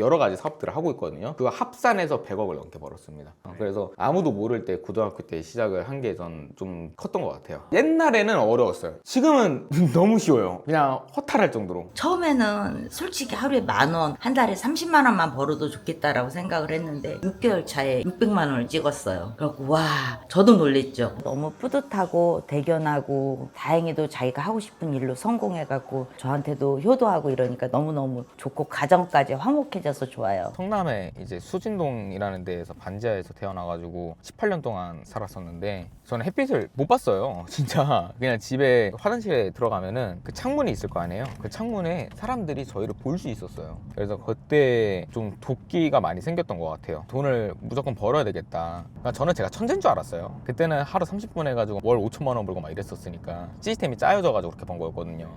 여러 가지 사업들을 하고 있거든요. 그거 합산해서 100억을 넘게 벌었습니다. 그래서 아무도 모를 때 고등학교 때 시작을 한 게 전 좀 컸던 것 같아요. 옛날에는 어려웠어요. 지금은 너무 쉬워요. 그냥 허탈할 정도로. 처음에는 솔직히 하루에 10,000원, 한 달에 30만 원만 벌어도 좋겠다라고 생각을 했는데 6개월 차에 600만 원을 찍었어요. 그래갖고 와, 저도 놀랬죠. 너무 뿌듯하고 대견하고 다행히도 자기가 하고 싶은 일로 성공해갖고 저한테도 효도하고 이러니까 너무너무 좋고 가정까지 화목해져서 좋아요. 성남에 이제 수진동이라는 데에서 반지하에서 태어나가지고 18년 동안 살았었는데 저는 햇빛을 못 봤어요. 진짜 그냥 집에 화장실에 들어가면은 그 창문이 있을 거 아니에요. 그 창문에 사람들이 저희를 볼 수 있었어요. 그래서 그때 좀 도끼가 많이 생겼던 것 같아요. 돈을 무조건 벌어야 되겠다. 그러니까 저는 제가 천재인 줄 알았어요. 그때는 하루 30분 해가지고 월 5천만 원 벌고 막 이랬었으니까 시스템이 짜여져가지고 그렇게 번 거였거든요.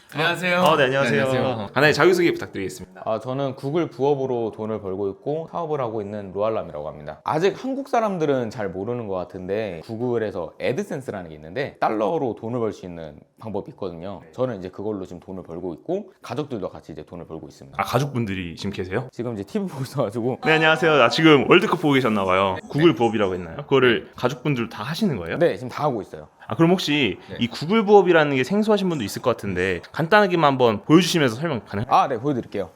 그래서 안녕하세요. 네, 안녕하세요. 네, 안녕하세요. 간단히 자기소개 부탁드리겠습니다. 저는 구글 부업으로 돈을 벌고 있고 사업을 하고 있는 루알람이라고 합니다. 아직 한국 사람들은 잘 모르는 것 같은데 구글에서 애드센스라는 게 있는데 달러로 돈을 벌 수 있는 방법이 있거든요. 저는 이제 그걸로 지금 돈을 벌고 있고 가족들도 같이 이제 돈을 벌고 있습니다. 아, 가족분들이 지금 계세요? 지금 이제 TV 보고 있어가지고 네, 안녕하세요. 나 지금 월드컵 보고 계셨나봐요. 구글 부업이라고 했나요? 그거를 가족분들 다 하시는 거예요? 네 지금 다 하고 있어요. 아, 그럼 혹시 이 구글 부업이라는 게 생소하신 분도 있을 것 같은데 간단하게만 한번 보여주시면서 설명 가능할까요? 네 보여드릴게요.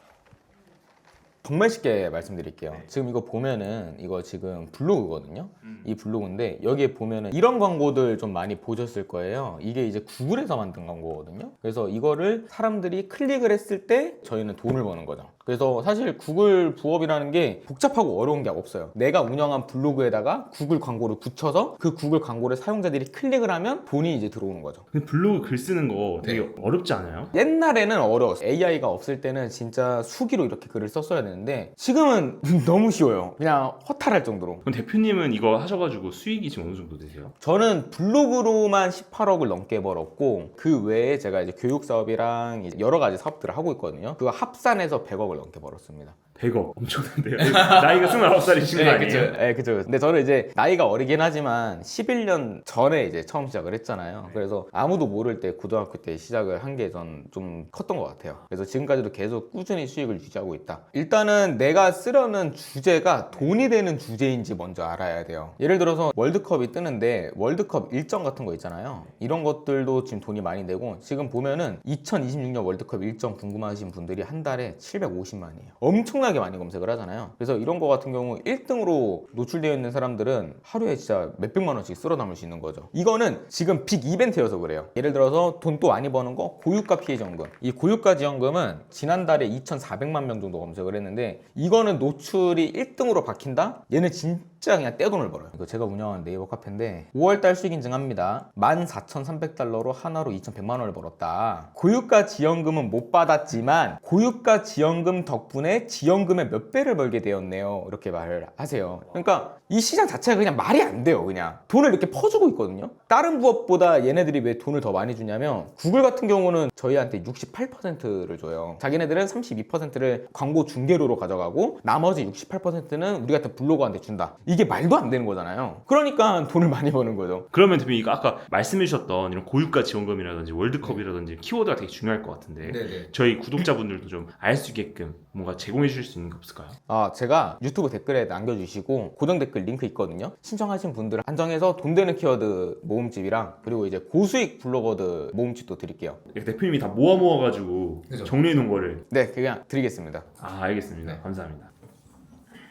정말 쉽게 말씀드릴게요. 지금 이거 보면은 이거 지금 블로그거든요. 이 블로그인데 여기에 보면은 이런 광고들 좀 많이 보셨을 거예요. 이게 이제 구글에서 만든 광고거든요. 그래서 이거를 사람들이 클릭을 했을 때 저희는 돈을 버는 거죠. 그래서 사실 구글 부업이라는 게 복잡하고 어려운 게 없어요. 내가 운영한 블로그에다가 구글 광고를 붙여서 그 구글 광고를 사용자들이 클릭을 하면 돈이 이제 들어오는 거죠. 근데 블로그 글 쓰는 거 되게 어렵지 않아요? 옛날에는 어려웠어요. AI가 없을 때는 진짜 수기로 이렇게 글을 썼어야 되는데 지금은 너무 쉬워요. 그냥 허탈할 정도로. 그럼 대표님은 이거 하셔가지고 수익이 지금 어느 정도 되세요? 저는 블로그로만 18억을 넘게 벌었고 그 외에 제가 이제 교육 사업이랑 이제 여러 가지 사업들을 하고 있거든요. 그거 합산해서 100억을 넘게 벌었습니다. 100억 엄청난데요? 나이가 29살이신 거 아니에요? 네, 그죠. 근데 저는 이제 나이가 어리긴 하지만 11년 전에 이제 처음 시작을 했잖아요. 그래서 아무도 모를 때 고등학교 때 시작을 한 게 전 좀 컸던 것 같아요. 그래서 지금까지도 계속 꾸준히 수익을 유지하고 있다. 일단은 내가 쓰려는 주제가 돈이 되는 주제인지 먼저 알아야 돼요. 예를 들어서 월드컵이 뜨는데 월드컵 일정 같은 거 있잖아요. 이런 것들도 지금 돈이 많이 되고 지금 보면은 2026년 월드컵 일정 궁금하신 분들이 한 달에 750만이에요. 엄청나게 많이 검색을 하잖아요. 그래서 이런 거 같은 경우 1등으로 노출되어 있는 사람들은 하루에 진짜 몇백만 원씩 쓸어 담을 수 있는 거죠. 이거는 지금 빅 이벤트여서 그래요. 예를 들어서 돈 또 많이 버는 거 고유가 피해 지원금. 이 고유가 지원금은 지난달에 2,400만 명 정도 검색을 했는데 이거는 노출이 1등으로 박힌다? 얘는 진짜 그냥 떼돈을 벌어요. 이거 제가 운영하는 네이버 카페인데 5월달 수익 인증합니다. 14,300달러로 하나로 2,100만 원을 벌었다. 고유가 지원금은 못 받았지만 고유가 지원금 덕분에 지원금의 몇 배를 벌게 되었네요. 이렇게 말을 하세요. 그러니까 이 시장 자체가 그냥 말이 안 돼요. 그냥 돈을 이렇게 퍼주고 있거든요. 다른 부업보다 얘네들이 왜 돈을 더 많이 주냐면 구글 같은 경우는 저희한테 68%를 줘요. 자기네들은 32%를 광고 중개료로 가져가고 나머지 68%는 우리 같은 블로거한테 준다. 이게 말도 안 되는 거잖아요. 그러니까 돈을 많이 버는 거죠. 그러면 대표님 이거 아까 말씀해 주셨던 이런 고유가 지원금이라든지 월드컵이라든지 키워드가 되게 중요할 것 같은데 저희 구독자분들도 좀 알 수 있게끔 뭔가 제공해 주실 수 있는 게 없을까요? 제가 유튜브 댓글에 남겨주시고 고정 댓글 링크 있거든요. 신청하신 분들을 한정해서 돈 되는 키워드 모음집이랑 그리고 이제 고수익 블로거들 모음집도 드릴게요. 대표님이 다 모아가지고 정리해 놓은 거를. 네, 그냥 드리겠습니다. 알겠습니다. 감사합니다.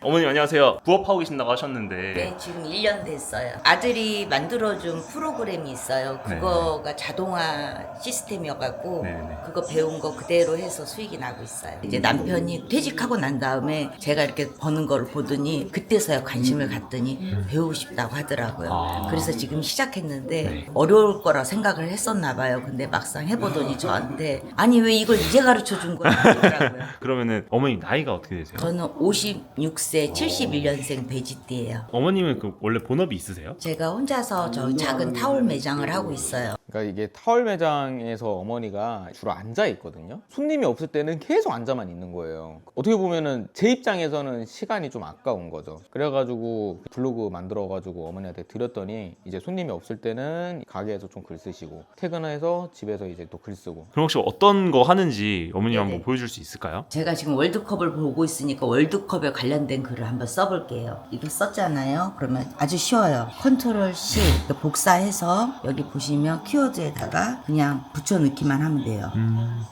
어머님 안녕하세요. 부업하고 계신다고 하셨는데 네, 지금 1년 됐어요. 아들이 만들어준 프로그램이 있어요. 그거가 자동화 시스템이어갖고 네네. 그거 배운 거 그대로 해서 수익이 나고 있어요. 이제 남편이 퇴직하고 난 다음에 제가 이렇게 버는 거를 보더니 그때서야 관심을 갖더니 배우고 싶다고 하더라고요. 그래서 지금 시작했는데 어려울 거라 생각을 했었나 봐요. 근데 막상 해보더니 저한테 아니 왜 이걸 이제 가르쳐 준 거야 하더라고요. 그러면은 어머님 나이가 어떻게 되세요? 저는 56세 71년생 베지띠예요. 어머님은 그 원래 본업이 있으세요? 제가 혼자서 저 작은 타올 매장을 하고 있어요. 그러니까 이게 타월 매장에서 어머니가 주로 앉아 있거든요. 손님이 없을 때는 계속 앉아만 있는 거예요. 어떻게 보면은 제 입장에서는 시간이 좀 아까운 거죠. 그래가지고 블로그 만들어가지고 어머니한테 드렸더니 이제 손님이 없을 때는 가게에서 좀 글 쓰시고 퇴근해서 집에서 이제 또 글 쓰고. 그럼 혹시 어떤 거 하는지 어머님 네네. 한번 보여줄 수 있을까요? 제가 지금 월드컵을 보고 있으니까 월드컵에 관련된 글을 한번 써볼게요. 이거 썼잖아요. 그러면 아주 쉬워요. 컨트롤 C 복사해서 여기 보시면 키워드에다가 그냥 붙여 넣기만 하면 돼요.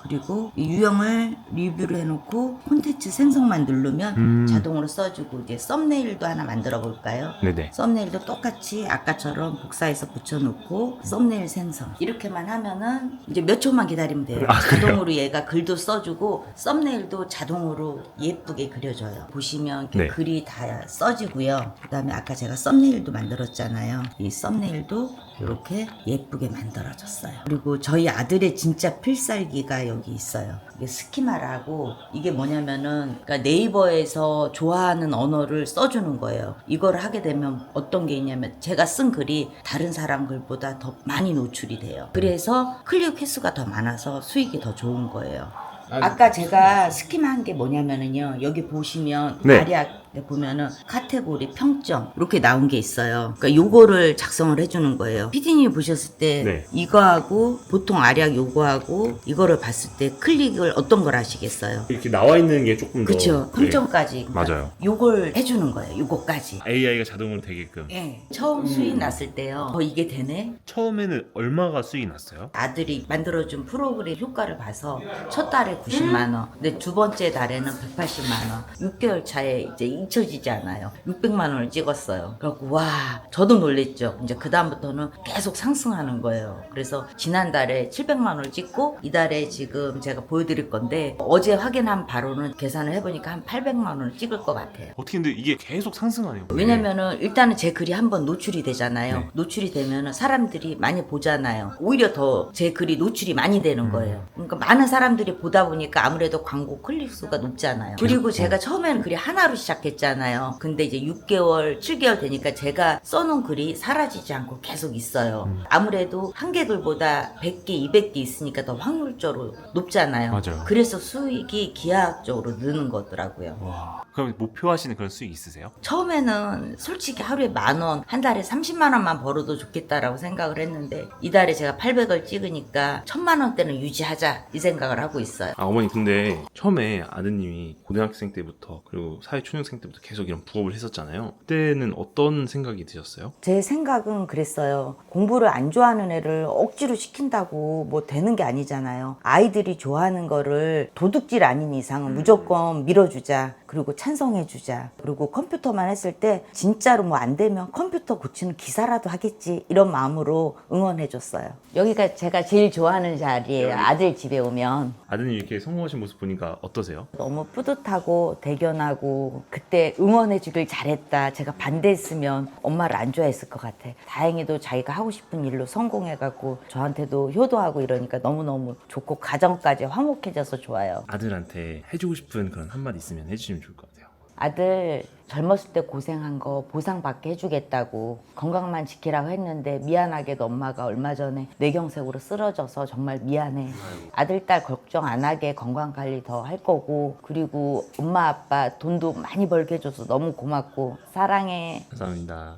그리고 이 유형을 리뷰를 해놓고 콘텐츠 생성만 누르면 자동으로 써주고 이제 썸네일도 하나 만들어 볼까요? 네네. 썸네일도 똑같이 아까처럼 복사해서 붙여놓고 썸네일 생성 이렇게만 하면은 이제 몇 초만 기다리면 돼요. 자동으로 얘가 글도 써주고 썸네일도 자동으로 예쁘게 그려줘요. 보시면 이렇게 네. 글이 다 써지고요. 그 다음에 아까 제가 썸네일도 만들었잖아요. 이 썸네일도 이렇게 예쁘게 만들어졌어요. 그리고 저희 아들의 진짜 필살기가 여기 있어요. 이게 스키마라고 이게 뭐냐면은 그러니까 네이버에서 좋아하는 언어를 써주는 거예요. 이걸 하게 되면 어떤 게 있냐면 제가 쓴 글이 다른 사람 글보다 더 많이 노출이 돼요. 그래서 클릭 횟수가 더 많아서 수익이 더 좋은 거예요. 아까 제가 스키마 한 게 뭐냐면은요. 여기 보시면 네. 아리아 보면은 카테고리 평점 이렇게 나온 게 있어요. 그러니까 요거를 작성을 해주는 거예요. 피디님이 보셨을 때 네. 이거하고 보통 아리아 요거하고 이거를 봤을 때 클릭을 어떤 걸 하시겠어요? 이렇게 나와 있는 게 조금 더 그쵸. 평점까지. 그러니까 맞아요. 요걸 해주는 거예요. 요거까지. AI가 자동으로 되게끔. 예. 처음 수익 났을 때요. 이게 되네? 처음에는 얼마가 수익이 났어요? 아들이 만들어준 프로그램 효과를 봐서 첫 달에 90만 원, 근데 두 번째 달에는 180만 원. 6개월 차에 이제 잊혀지지 않아요. 600만 원을 찍었어요. 그래갖고 와, 저도 놀랬죠. 이제 그 다음부터는 계속 상승하는 거예요. 그래서 지난달에 700만 원을 찍고 이달에 지금 제가 보여드릴 건데 어제 확인한 바로는 계산을 해보니까 한 800만 원을 찍을 것 같아요. 어떻게 근데 이게 계속 상승하네요. 왜냐면은 일단은 제 글이 한번 노출이 되잖아요. 네. 노출이 되면은 사람들이 많이 보잖아요. 오히려 더 제 글이 노출이 많이 되는 거예요. 그러니까 많은 사람들이 보다 보니까 아무래도 광고 클릭 수가 높잖아요. 그리고 제가 처음에는 글이 하나로 시작했잖아요. 근데 이제 6개월, 7개월 되니까 제가 써놓은 글이 사라지지 않고 계속 있어요. 아무래도 한 개 글보다 100개, 200개 있으니까 더 확률적으로 높잖아요. 맞아요. 그래서 수익이 기하학적으로 느는 거더라고요. 와. 그럼 목표하시는 그런 수익 있으세요? 처음에는 솔직히 하루에 10,000원, 한 달에 30만 원만 벌어도 좋겠다라고 생각을 했는데 이달에 제가 800을 찍으니까 1000만 원대는 유지하자 이 생각을 하고 있어요. 아, 어머니 근데 처음에 아드님이 고등학생 때부터 그리고 사회초년생 때부터 계속 이런 부업을 했었잖아요. 그때는 어떤 생각이 드셨어요? 제 생각은 그랬어요. 공부를 안 좋아하는 애를 억지로 시킨다고 뭐 되는 게 아니잖아요. 아이들이 좋아하는 거를 도둑질 아닌 이상은 무조건 밀어주자. 그리고 찬성해주자. 그리고 컴퓨터만 했을 때 진짜로 뭐 안 되면 컴퓨터 고치는 기사라도 하겠지. 이런 마음으로 응원해줬어요. 여기가 제가 제일 좋아하는 자리예요. 아들 집에 오면. 아드님 이렇게 성공하신 모습 보니까 어떠세요? 너무 뿌듯하고 대견하고 그때 응원해주길 잘했다. 제가 반대했으면 엄마를 안 좋아했을 것 같아. 다행히도 자기가 하고 싶은 일로 성공해갖고 저한테도 효도하고 이러니까 너무너무 좋고 가정까지 화목해져서 좋아요. 아들한테 해주고 싶은 그런 한마디 있으면 해주시면 좋을 것 같아요. 아들 젊었을 때 고생한 거 보상받게 해주겠다고 건강만 지키라고 했는데 미안하게도 엄마가 얼마 전에 뇌경색으로 쓰러져서 정말 미안해. 아들 딸 걱정 안 하게 건강관리 더 할 거고 그리고 엄마 아빠 돈도 많이 벌게 해줘서 너무 고맙고 사랑해. 감사합니다.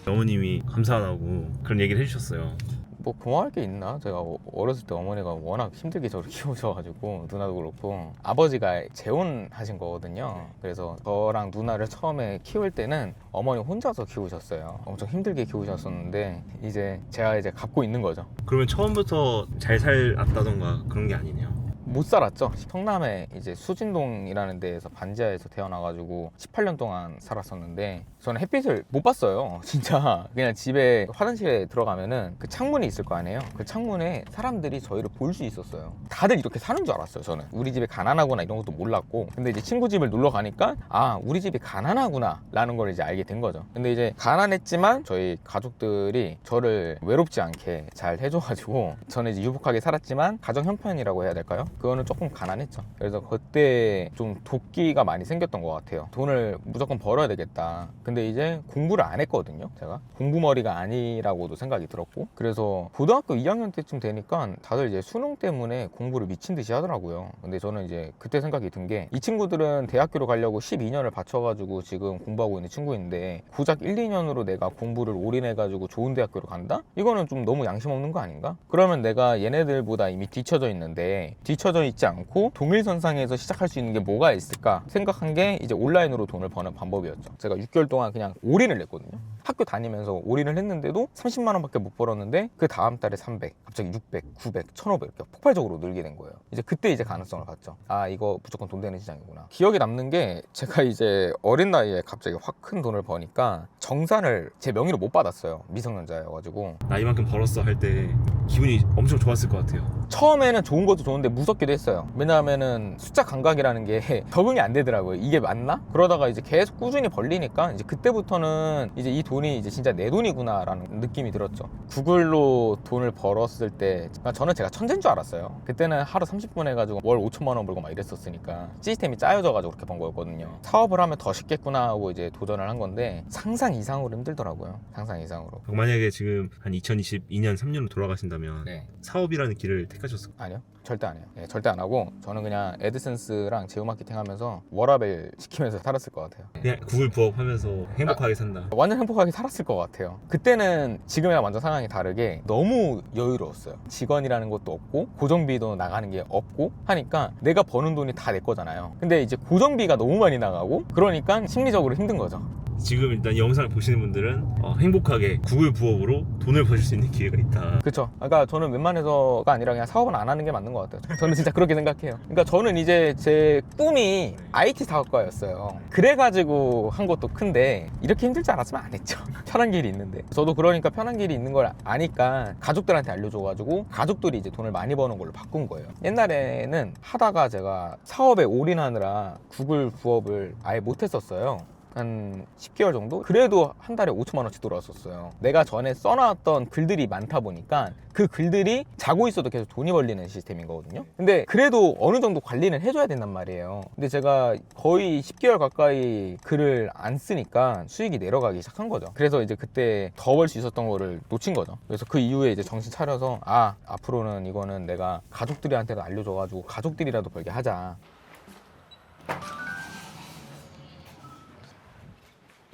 어머님이 감사하다고 그런 얘기를 해주셨어요. 뭐 고마울 게 있나? 제가 어렸을 때 어머니가 워낙 힘들게 저를 키우셔가지고 누나도 그렇고 아버지가 재혼하신 거거든요. 그래서 저랑 누나를 처음에 키울 때는 어머니 혼자서 키우셨어요. 엄청 힘들게 키우셨었는데 이제 제가 이제 갖고 있는 거죠. 그러면 처음부터 잘 살았다던가 그런 게 아니네요. 못 살았죠. 성남에 이제 수진동이라는 데에서 반지하에서 태어나가지고 18년 동안 살았었는데 저는 햇빛을 못 봤어요. 진짜 그냥 집에 화장실에 들어가면은 그 창문이 있을 거 아니에요. 그 창문에 사람들이 저희를 볼 수 있었어요. 다들 이렇게 사는 줄 알았어요. 저는 우리 집이 가난하구나 이런 것도 몰랐고 근데 이제 친구 집을 놀러 가니까 아 우리 집이 가난하구나 라는 걸 이제 알게 된 거죠. 근데 이제 가난했지만 저희 가족들이 저를 외롭지 않게 잘 해줘가지고 저는 이제 유복하게 살았지만 가정 형편이라고 해야 될까요? 그거는 조금 가난했죠. 그래서 그때 좀 도끼가 많이 생겼던 것 같아요. 돈을 무조건 벌어야 되겠다. 근데 이제 공부를 안 했거든요. 제가 공부머리가 아니라고도 생각이 들었고, 그래서 고등학교 2학년 때쯤 되니까 다들 이제 수능 때문에 공부를 미친 듯이 하더라고요. 근데 저는 이제 그때 생각이 든 게, 이 친구들은 대학교로 가려고 12년을 바쳐가지고 지금 공부하고 있는 친구인데 고작 1, 2년으로 내가 공부를 올인해가지고 좋은 대학교로 간다? 이거는 좀 너무 양심 없는 거 아닌가? 그러면 내가 얘네들보다 이미 뒤처져 있는데, 뒤처져 있지 않고 동일선상에서 시작할 수 있는 게 뭐가 있을까 생각한 게 이제 온라인으로 돈을 버는 방법이었죠. 제가 6개월 동안 그냥 올인을 했거든요. 학교 다니면서 올인을 했는데도 30만 원밖에 못 벌었는데 그 다음 달에 300, 갑자기 600, 900, 1500 이렇게 폭발적으로 늘게 된 거예요. 이제 그때 이제 가능성을 봤죠. 아, 이거 무조건 돈 되는 시장이구나. 기억에 남는 게, 제가 이제 어린 나이에 갑자기 확 큰 돈을 버니까 정산을 제 명의로 못 받았어요. 미성년자여가지고. 나이만큼 벌었어 할 때 기분이 엄청 좋았을 것 같아요. 처음에는 좋은 것도 좋은데 무섭기도 했어요. 왜냐하면은 숫자 감각이라는 게 적응이 안 되더라고요. 이게 맞나? 그러다가 이제 계속 꾸준히 벌리니까 이제 그때부터는 이제 이 돈이 이제 진짜 내 돈이구나라는 느낌이 들었죠. 구글로 돈을 벌었을 때 저는 제가 천재인 줄 알았어요. 그때는 하루 30분 해가지고 월 5천만 원 벌고 막 이랬었으니까 시스템이 짜여져가지고 그렇게 번 거였거든요. 사업을 하면 더 쉽겠구나 하고 이제 도전을 한 건데 상상 이상으로 힘들더라고요. 상상 이상으로. 만약에 지금 한 2022년 3년으로 돌아가신다면 네. 사업이라는 길을 택하셨을까요? 아니요. 절대 안 해요. 네, 절대 안 하고 저는 그냥 애드센스랑 제휴 마케팅 하면서 워라벨 시키면서 살았을 것 같아요. 그냥 구글 부업하면서 행복하게 산다. 완전 행복하게 살았을 것 같아요. 그때는 지금이랑 완전 상황이 다르게 너무 여유로웠어요. 직원이라는 것도 없고 고정비도 나가는 게 없고 하니까 내가 버는 돈이 다 내 거잖아요. 근데 이제 고정비가 너무 많이 나가고 그러니까 심리적으로 힘든 거죠. 지금 일단 영상을 보시는 분들은 행복하게 구글 부업으로 돈을 버실 수 있는 기회가 있다. 그쵸. 그러니까 저는 웬만해서가 아니라 그냥 사업은 안 하는 게 맞는 것 같아요. 저는 진짜 그렇게 생각해요. 그러니까 저는 이제 제 꿈이 IT 사업가였어요. 그래가지고 한 것도 큰데 이렇게 힘들지 않았으면 안 했죠. 편한 길이 있는데. 저도 그러니까 편한 길이 있는 걸 아니까 가족들한테 알려줘가지고 가족들이 이제 돈을 많이 버는 걸로 바꾼 거예요. 옛날에는 하다가 제가 사업에 올인하느라 구글 부업을 아예 못했었어요. 한 10개월 정도? 그래도 한 달에 5천만 원씩 들어왔었어요. 내가 전에 써놨던 글들이 많다 보니까 그 글들이 자고 있어도 계속 돈이 벌리는 시스템인 거거든요. 근데 그래도 어느 정도 관리는 해줘야 된단 말이에요. 근데 제가 거의 10개월 가까이 글을 안 쓰니까 수익이 내려가기 시작한 거죠. 그래서 이제 그때 더 벌 수 있었던 거를 놓친 거죠. 그래서 그 이후에 이제 정신 차려서 앞으로는 이거는 내가 가족들한테도 알려줘가지고 가족들이라도 벌게 하자.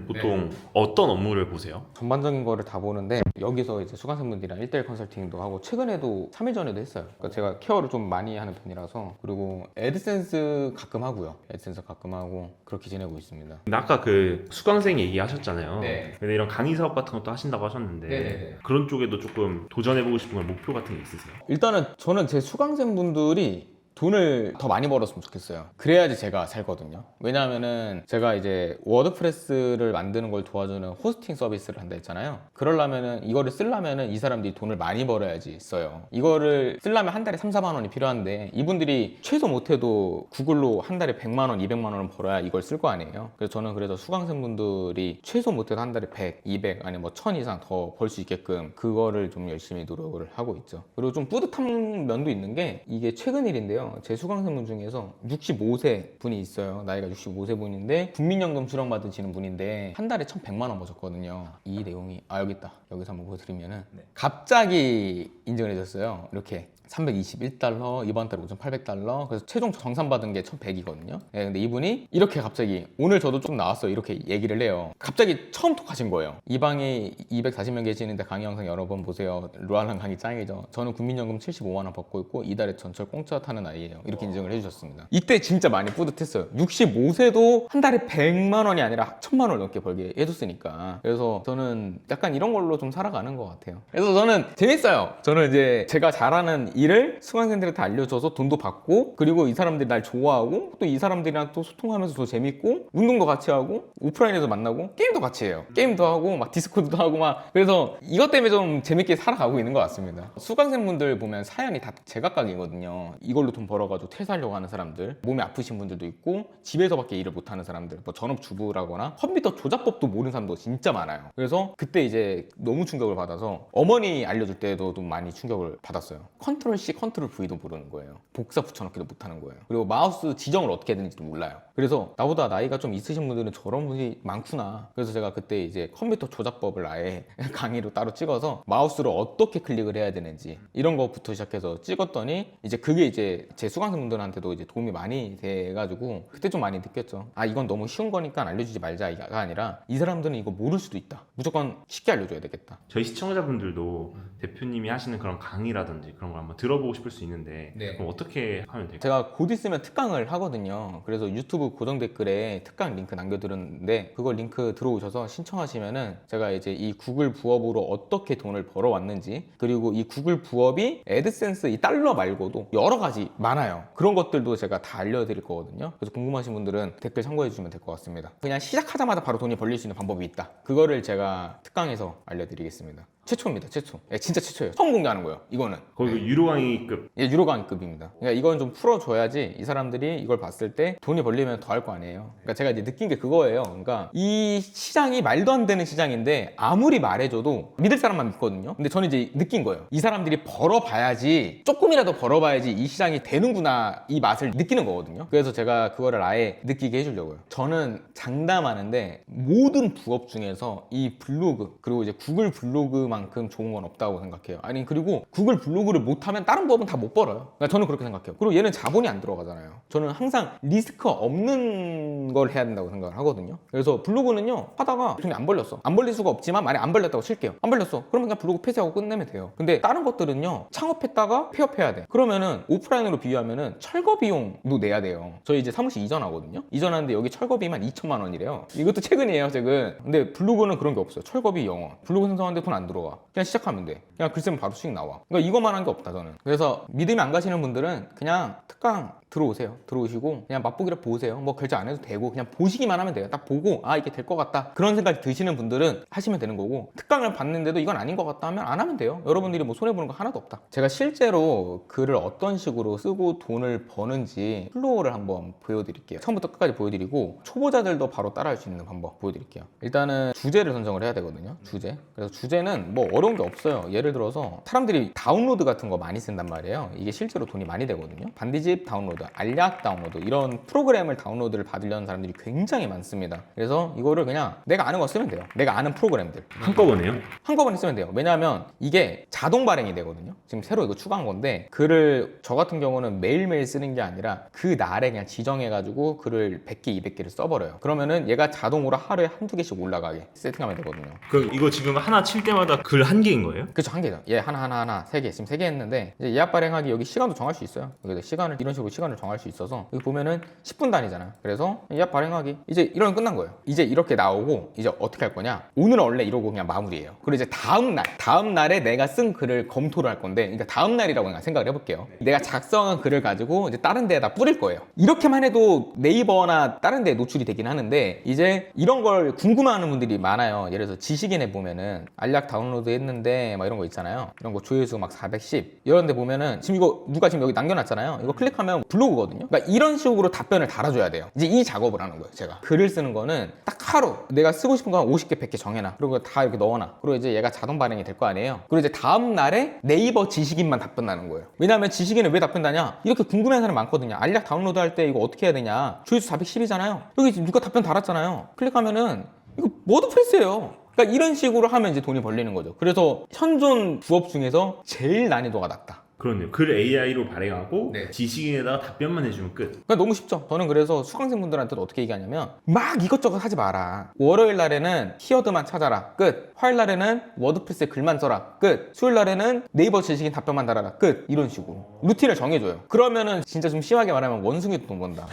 보통 어떤 업무를 보세요? 전반적인 거를 다 보는데 여기서 이제 수강생분들이랑 1대1 컨설팅도 하고 최근에도 3일 전에도 했어요. 그러니까 제가 케어를 좀 많이 하는 편이라서. 그리고 애드센스 가끔 하고요. 애드센스 가끔 하고 그렇게 지내고 있습니다. 근데 아까 그 수강생 얘기하셨잖아요. 네. 근데 이런 강의 사업 같은 것도 하신다고 하셨는데 네네네. 그런 쪽에도 조금 도전해보고 싶은 건 목표 같은 게 있으세요? 일단은 저는 제 수강생분들이 돈을 더 많이 벌었으면 좋겠어요. 그래야지 제가 살거든요. 왜냐하면은 제가 이제 워드프레스를 만드는 걸 도와주는 호스팅 서비스를 한다 했잖아요. 그러려면은 이거를 쓰려면은 이 사람들이 돈을 많이 벌어야지 써요. 이거를 쓰려면 한 달에 3, 4만 원이 필요한데 이분들이 최소 못해도 구글로 한 달에 100만 원, 200만 원은 벌어야 이걸 쓸 거 아니에요. 그래서 저는 그래서 수강생분들이 최소 못해도 한 달에 100, 200 아니 뭐 1000 이상 더 벌 수 있게끔 그거를 좀 열심히 노력을 하고 있죠. 그리고 좀 뿌듯한 면도 있는 게 이게 최근 일인데요. 제 수강생분 중에서 65세 분이 있어요. 나이가 65세 분인데 국민연금 수령 받으시는 분인데 한 달에 1,100만 원 버셨거든요. 이 내용이 여기 있다. 여기서 한번 보여드리면은 갑자기 인증을 해줬어요. 이렇게 321달러, 이번 달에 5,800달러. 그래서 최종 정산받은 게 1,100이거든요. 네, 근데 이분이 이렇게 갑자기 오늘 저도 좀 나왔어요. 이렇게 얘기를 해요. 갑자기 처음 톡하신 거예요. 이 방에 240명 계시는데 강의 영상 여러 번 보세요. 루알랑 강의 짱이죠. 저는 국민연금 75만 원 받고 있고 이달에 전철 공짜 타는 아이예요. 이렇게 인증을 해주셨습니다. 이때 진짜 많이 뿌듯했어요. 65세도 한 달에 100만 원이 아니라 1,000만 원 넘게 벌게 해줬으니까. 그래서 저는 약간 이런 걸로 좀 살아가는 것 같아요. 그래서 저는 재밌어요. 저는 이제 제가 잘하는 일을 수강생들한테 알려줘서 돈도 받고 그리고 이 사람들이 날 좋아하고 또 이 사람들이랑 또 소통하면서 더 재밌고 운동도 같이 하고 오프라인에서 만나고 게임도 같이 해요. 게임도 하고 막 디스코드도 하고 막 그래서 이것 때문에 좀 재밌게 살아가고 있는 것 같습니다. 수강생분들 보면 사연이 다 제각각이거든요. 이걸로 돈 벌어가지고 퇴사하려고 하는 사람들, 몸이 아프신 분들도 있고 집에서밖에 일을 못하는 사람들, 뭐 전업주부라거나 컴퓨터 조작법도 모르는 사람도 진짜 많아요. 그래서 그때 이제 너무 충격을 받아서 어머니 알려줄 때도 좀 많이 충격을 받았어요. 컨트롤 컨트롤 C, 컨트롤 V도 모르는 거예요. 복사 붙여넣기도 못하는 거예요. 그리고 마우스 지정을 어떻게 해야 되는지도 몰라요. 그래서 나보다 나이가 좀 있으신 분들은 저런 분이 많구나. 그래서 제가 그때 이제 컴퓨터 조작법을 아예 강의로 따로 찍어서 마우스로 어떻게 클릭을 해야 되는지 이런 거부터 시작해서 찍었더니 이제 그게 이제 제 수강생분들한테도 이제 도움이 많이 돼가지고 그때 좀 많이 느꼈죠. 아, 이건 너무 쉬운 거니까 알려주지 말자가 아니라 이 사람들은 이거 모를 수도 있다. 무조건 쉽게 알려줘야 되겠다. 저희 시청자분들도 대표님이 하시는 그런 강의라든지 그런 걸 한번 들어보고 싶을 수 있는데 네. 그럼 어떻게 하면 될까요? 제가 곧 있으면 특강을 하거든요. 그래서 유튜브 고정 댓글에 특강 링크 남겨드렸는데 그걸 링크 들어오셔서 신청하시면은 제가 이제 이 구글 부업으로 어떻게 돈을 벌어왔는지 그리고 이 구글 부업이 애드센스 이 달러 말고도 여러 가지 많아요. 그런 것들도 제가 다 알려드릴 거거든요. 그래서 궁금하신 분들은 댓글 참고해 주시면 될 것 같습니다. 그냥 시작하자마자 바로 돈이 벌릴 수 있는 방법이 있다. 그거를 제가 특강에서 알려드리겠습니다. 최초입니다. 최초. 진짜 최초예요. 처음 공개하는 거예요. 이거는. 거의 그 유료 강의급. 예, 유료 강의급입니다. 그러니까 이건 좀 풀어줘야지 이 사람들이 이걸 봤을 때 돈이 벌리면 더 할 거 아니에요. 그러니까 제가 이제 느낀 게 그거예요. 그러니까 이 시장이 말도 안 되는 시장인데 아무리 말해줘도 믿을 사람만 믿거든요. 근데 저는 이제 느낀 거예요. 이 사람들이 벌어봐야지 조금이라도 벌어봐야지 이 시장이 되는구나 이 맛을 느끼는 거거든요. 그래서 제가 그거를 아예 느끼게 해주려고요. 저는 장담하는데 모든 부업 중에서 이 블로그 그리고 이제 구글 블로그만큼 좋은 건 없다고 생각해요. 아니 그리고 구글 블로그를 못하면 다른 부업은 다 못 벌어요. 그러니까 저는 그렇게 생각해요. 그리고 얘는 자본이 안 들어가잖아요. 저는 항상 리스크 없는 걸 해야 된다고 생각을 하거든요. 그래서 블로그는요 하다가 돈이 안 벌렸어. 안 벌릴 수가 없지만 만약에 안 벌렸다고 칠게요. 안 벌렸어. 그러면 그냥 블로그 폐쇄하고 끝내면 돼요. 근데 다른 것들은요 창업했다가 폐업해야 돼. 그러면은 오프라인으로 비유하면은 철거 비용도 내야 돼요. 저희 이제 사무실 이전하거든요. 이전하는데 여기 철거비만 2천만 원이래요. 이것도 최근이에요 최근. 근데 블로그는 그런 게 없어요. 철거비 0원. 블로그 생성하는데 돈 안 들어가. 그냥 시작하면 돼. 그냥 글 쓰면 바로 수익 나와. 그러니까 이것만 한 게 없다 저는. 그래서 믿음이 안 가시는 분들은 그냥 특강 들어오세요. 들어오시고 그냥 맛보기를 보세요. 뭐 결제 안 해도 되고 그냥 보시기만 하면 돼요. 딱 보고 아 이게 될 것 같다 그런 생각이 드시는 분들은 하시면 되는 거고 특강을 봤는데도 이건 아닌 것 같다 하면 안 하면 돼요. 여러분들이 뭐 손해보는 거 하나도 없다. 제가 실제로 글을 어떤 식으로 쓰고 돈을 버는지 플로우를 한번 보여드릴게요. 처음부터 끝까지 보여드리고 초보자들도 바로 따라할 수 있는 방법 보여드릴게요. 일단은 주제를 선정을 해야 되거든요. 주제. 그래서 주제는 뭐 어려운 게 없어요. 예를 들어서 사람들이 다운로드 같은 거 많이 쓴단 말이에요. 이게 실제로 돈이 많이 되거든요. 반디집 다운로드, 알약 다운로드 이런 프로그램을 다운로드를 받으려는 사람들이 굉장히 많습니다. 그래서 이거를 그냥 내가 아는 거 쓰면 돼요. 내가 아는 프로그램들 한꺼번에요? 한꺼번에 쓰면 돼요. 왜냐하면 이게 자동 발행이 되거든요. 지금 새로 이거 추가한 건데 글을 저 같은 경우는 매일매일 쓰는 게 아니라 그 날에 그냥 지정해가지고 글을 100개, 200개를 써버려요. 그러면은 얘가 자동으로 하루에 한두 개씩 올라가게 세팅하면 되거든요. 그럼 이거 지금 하나 칠 때마다 글 한 개인 거예요? 그쵸, 한 개죠. 얘 하나, 3개. 지금 3개 했는데, 이제 예약 발행하기 여기 시간도 정할 수 있어요. 여기다 시간을, 이런 식으로 시간을 정할 수 있어서, 여기 보면은 10분 단위잖아요. 그래서 예약 발행하기. 이제 이러면 끝난 거예요. 이제 이렇게 나오고, 이제 어떻게 할 거냐. 오늘은 원래 이러고 그냥 마무리예요. 그리고 이제 다음 날에 내가 쓴 글을 검토를 할 건데, 그러니까 다음 날이라고 그냥 생각을 해볼게요. 내가 작성한 글을 가지고 이제 다른 데에다 뿌릴 거예요. 이렇게만 해도 네이버나 다른 데에 노출이 되긴 하는데, 이제 이런 걸 궁금해하는 분들이 많아요. 예를 들어서 지식인에 보면은, 알약 다운로드 했는데 막 이런 거 있잖아요. 이런 거 조회수 막 410 이런 데 보면은 지금 이거 누가 지금 여기 남겨놨잖아요. 이거 클릭하면 블로그거든요. 그러니까 이런 식으로 답변을 달아줘야 돼요. 이제 이 작업을 하는 거예요. 제가 글을 쓰는 거는 딱 하루 내가 쓰고 싶은 거 한 50개 100개 정해놔. 그리고 다 이렇게 넣어놔. 그리고 이제 얘가 자동 발행이 될 거 아니에요. 그리고 이제 다음 날에 네이버 지식인만 답변 나는 거예요. 왜냐하면 지식인은 왜 답변 다냐, 이렇게 궁금해하는 사람 많거든요. 알약 다운로드 할 때 이거 어떻게 해야 되냐, 조회수 410이잖아요. 여기 지금 누가 답변 달았잖아요. 클릭하면은 이거 워드프레스예요. 그러니까 이런 식으로 하면 이제 돈이 벌리는 거죠. 그래서 현존 부업 중에서 제일 난이도가 낮다. 그렇네요. 글 AI로 발행하고 네. 지식인에다가 답변만 해주면 끝. 그러니까 너무 쉽죠. 저는 그래서 수강생분들한테도 어떻게 얘기하냐면 막 이것저것 하지 마라. 월요일 날에는 키워드만 찾아라. 끝. 화요일 날에는 워드프레스에 글만 써라. 끝. 수요일 날에는 네이버 지식인 답변만 달아라. 끝. 이런 식으로 루틴을 정해줘요. 그러면은 진짜 좀 심하게 말하면 원숭이도 돈 번다.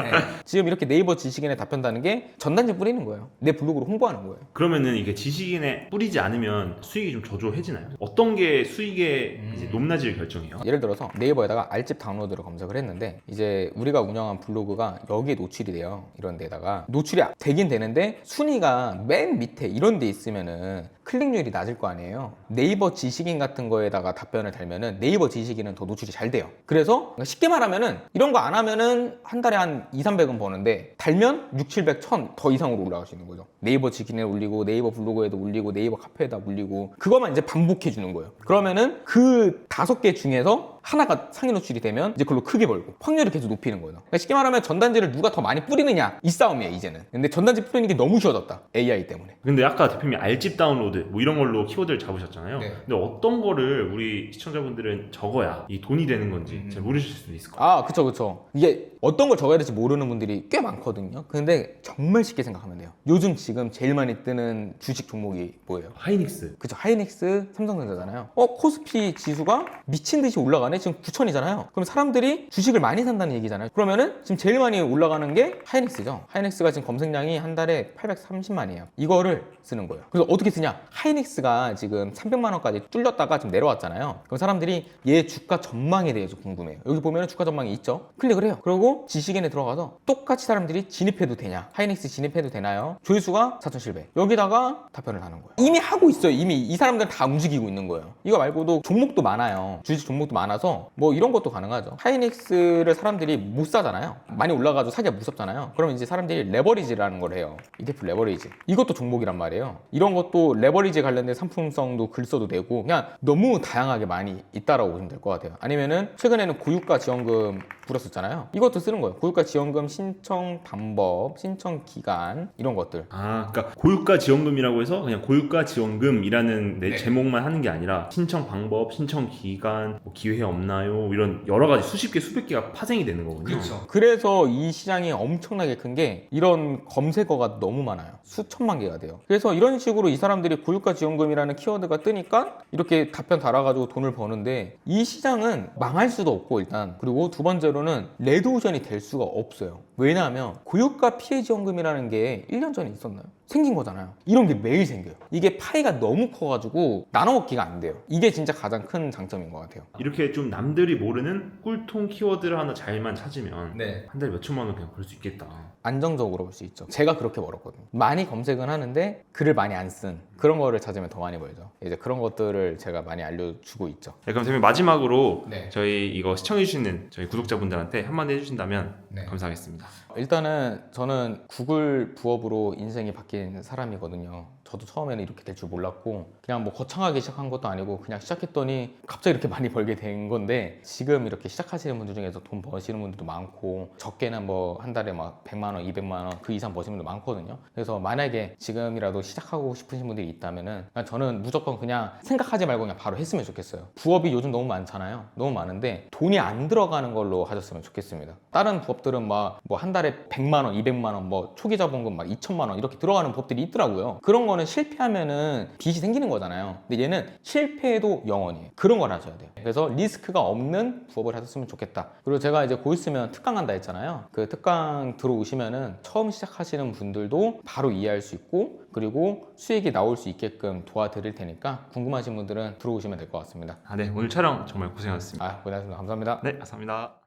네. 지금 이렇게 네이버 지식인에 답변 다는 게 전단지 뿌리는 거예요. 내 블로그로 홍보하는 거예요. 그러면은 이게 지식인에 뿌리지 않으면 수익이 좀 저조해지나요? 어떤 게 수익의 이제 높낮이를 결정해요? 예를 들어서 네이버에다가 알집 다운로드를 검색을 했는데 이제 우리가 운영한 블로그가 여기에 노출이 돼요. 이런 데다가 노출이 되긴 되는데 순위가 맨 밑에 이런 데 있으면은 클릭률이 낮을 거 아니에요. 네이버 지식인 같은 거에다가 답변을 달면은 네이버 지식인은 더 노출이 잘 돼요. 그래서 쉽게 말하면은 이런 거 안 하면은 한 달에 한 2, 300은 버는데 달면 6, 700, 1000 더 이상으로 올라갈 수 있는 거죠. 네이버 지식인에 올리고 네이버 블로그에도 올리고 네이버 카페에다 올리고 그것만 이제 반복해 주는 거예요. 그러면은 그 5개 중에서 하나가 상위 노출이 되면 이제 그걸로 크게 벌고 확률을 계속 높이는 거예요. 그러니까 쉽게 말하면 전단지를 누가 더 많이 뿌리느냐 이 싸움이에요 이제는. 근데 전단지 뿌리는 게 너무 쉬워졌다 AI 때문에. 근데 아까 대표님이 알집 다운로드 뭐 이런 걸로 키워드를 잡으셨잖아요. 네. 근데 어떤 거를 우리 시청자분들은 적어야 이 돈이 되는 건지 잘 모르실 수도 있을 것 같아요. 아, 그쵸. 이게 어떤 걸 적어야 될지 모르는 분들이 꽤 많거든요. 근데 정말 쉽게 생각하면 돼요. 요즘 지금 제일 많이 뜨는 주식 종목이 뭐예요? 하이닉스. 그쵸, 하이닉스, 삼성전자잖아요. 코스피 지수가 미친 듯이 올라가네? 지금 9천이잖아요. 그럼 사람들이 주식을 많이 산다는 얘기잖아요. 그러면은 지금 제일 많이 올라가는 게 하이닉스죠. 하이닉스가 지금 검색량이 한 달에 830만이에요. 이거를 쓰는 거예요. 그래서 어떻게 쓰냐? 하이닉스가 지금 300만 원까지 뚫렸다가 지금 내려왔잖아요. 그럼 사람들이 얘 주가 전망에 대해서 궁금해요. 여기 보면 주가 전망이 있죠. 클릭을 해요. 그리고 지식인에 들어가서 똑같이 사람들이 진입해도 되냐? 하이닉스 진입해도 되나요? 조회수가 4,700. 여기다가 답변을 하는 거예요. 이미 하고 있어요. 이미 이 사람들은 다 움직이고 있는 거예요. 이거 말고도 종목도 많아요. 주식 종목도 많아서 뭐 이런 것도 가능하죠. 하이닉스를 사람들이 못 사잖아요. 많이 올라가도 사기가 무섭잖아요. 그러면 이제 사람들이 레버리지라는 걸 해요. ETF 레버리지. 이것도 종목이란 말이에요. 이런 것도 레버리지 관련된 상품성도 글 써도 되고 그냥 너무 다양하게 많이 있다라고 보시면 될 것 같아요. 아니면은 최근에는 고유가 지원금 불었었잖아요. 이것도 쓰는 거예요. 고유가 지원금 신청 방법, 신청 기간 이런 것들. 그러니까 고유가 지원금이라고 해서 그냥 고유가 지원금이라는 내 제목만 하는 게 아니라 신청 방법, 신청 기간, 뭐 기회 없나요? 이런 여러 가지 수십 개, 수백 개가 파생이 되는 거군요. 그래서 이 시장이 엄청나게 큰 게 이런 검색어가 너무 많아요. 수천만 개가 돼요. 그래서 이런 식으로 이 사람들이 고유가 지원금이라는 키워드가 뜨니까 이렇게 답변 달아가지고 돈을 버는데 이 시장은 망할 수도 없고 일단 그리고 두 번째로는 레드오션이 될 수가 없어요. 왜냐하면 고유가 피해 지원금이라는 게 1년 전에 있었나요? 생긴 거잖아요. 이런 게 매일 생겨요. 이게 파이가 너무 커가지고 나눠 먹기가 안 돼요. 이게 진짜 가장 큰 장점인 것 같아요. 이렇게 좀 남들이 모르는 꿀통 키워드를 하나 잘만 찾으면 네. 한 달에 몇 천만 원 그냥 벌 수 있겠다. 안정적으로 볼 수 있죠. 제가 그렇게 벌었거든요. 많이 검색은 하는데 글을 많이 안 쓴 그런 거를 찾으면 더 많이 벌죠. 이제 그런 것들을 제가 많이 알려주고 있죠. 네, 그럼 대표님 마지막으로 네. 저희 이거 시청해주시는 저희 구독자분들한테 한마디 해주신다면 네. 감사하겠습니다. 일단은 저는 구글 부업으로 인생이 바뀐 사람이거든요. 저도 처음에는 이렇게 될 줄 몰랐고 그냥 뭐 거창하게 시작한 것도 아니고 그냥 시작했더니 갑자기 이렇게 많이 벌게 된 건데 지금 이렇게 시작하시는 분들 중에서 돈 버시는 분들도 많고 적게는 뭐 한 달에 막 100만 원, 200만 원 그 이상 버시는 분도 많거든요. 그래서 만약에 지금이라도 시작하고 싶으신 분들이 있다면은 그냥 저는 무조건 그냥 생각하지 말고 그냥 바로 했으면 좋겠어요. 부업이 요즘 너무 많잖아요. 너무 많은데 돈이 안 들어가는 걸로 하셨으면 좋겠습니다. 다른 부업들은 막 뭐 한 달에 100만 원, 200만 원, 뭐 초기 자본금 막 2천만 원 이렇게 들어가는 부업들이 있더라고요. 그런 거는 실패하면은 빚이 생기는 거잖아요. 근데 얘는 실패해도 영원이에요. 그런 걸 하셔야 돼요. 그래서 리스크가 없는 부업을 하셨으면 좋겠다. 그리고 제가 이제 곧 있으면 특강 한다 했잖아요. 그 특강 들어오시면은 처음 시작하시는 분들도 바로 이해할 수 있고 그리고 수익이 나올 수 있게끔 도와드릴 테니까 궁금하신 분들은 들어오시면 될 것 같습니다. 네, 오늘 촬영 정말 고생하셨습니다. 고생하셨습니다. 감사합니다. 네, 감사합니다.